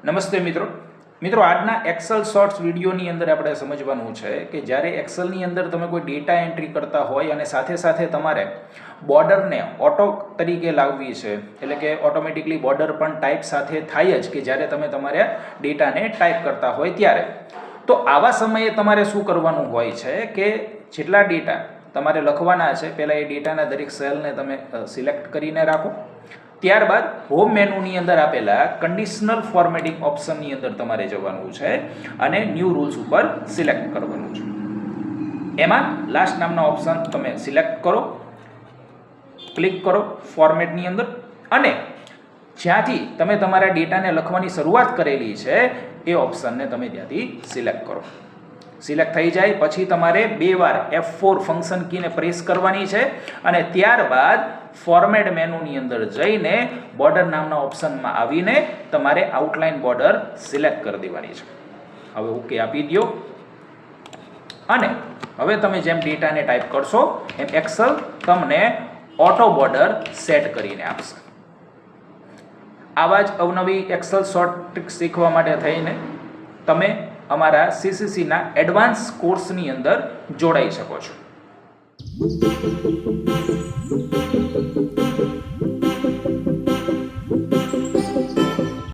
નમસ્તે મિત્રો આજના એક્સેલ શોર્ટ્સ વિડીયોની અંદર આપણે સમજવાનું છે કે જ્યારે એક્સેલની અંદર તમે કોઈ ડેટા એન્ટ્રી કરતા હોય અને સાથે સાથે તમારે બોર્ડરને ઓટો તરીકે લાવવી છે, એટલે કે ઓટોમેટિકલી બોર્ડર પણ ટાઈપ સાથે થાય જ કે જ્યારે તમે તમારે ડેટાને ટાઈપ કરતા હોય ત્યારે. તો આવા સમયે તમારે શું કરવાનું હોય છે કે જેટલા ડેટા તમારે લખવાના છે પહેલાં એ ડેટાના દરેક સેલને તમે સિલેક્ટ કરીને રાખો. ત્યારબાદ હોમ મેનુની અંદર આપેલા કન્ડિશનલ ફોર્મેટિંગ ઓપ્શનની અંદર તમારે જવાનું છે અને ન્યૂ રૂલ્સ ઉપર સિલેક્ટ કરવાનું છે. એમાં લાસ્ટ નામના ઓપ્શન તમે સિલેક્ટ કરો, ક્લિક કરો ફોર્મેટની અંદર અને જ્યાંથી તમે તમારા ડેટાને લખવાની શરૂઆત કરેલી છે એ ઓપ્શનને તમે ત્યાંથી સિલેક્ટ કરો. સિલેક્ટ થઈ જાય પછી તમારે 2 વાર F4 ફંક્શન કીને પ્રેસ કરવાની છે અને ત્યારબાદ ફોર્મેટ મેનુની અંદર જઈને બોર્ડર નામના ઓપ્શનમાં આવીને તમારે આઉટલાઇન બોર્ડર સિલેક્ટ કરી દેવાની છે. હવે ઓકે આપી દો અને હવે તમે જેમ ડેટાને ટાઈપ કરશો એમ એક્સેલ તમને ઓટો બોર્ડર સેટ કરીને આપશે. આવા જ અવનવી એક્સેલ શોર્ટ ટ્રિક્સ શીખવા માટે થઈને તમે અમારા CCCના એડવાન્સ કોર્સની અંદર જોડાઈ શકો છો.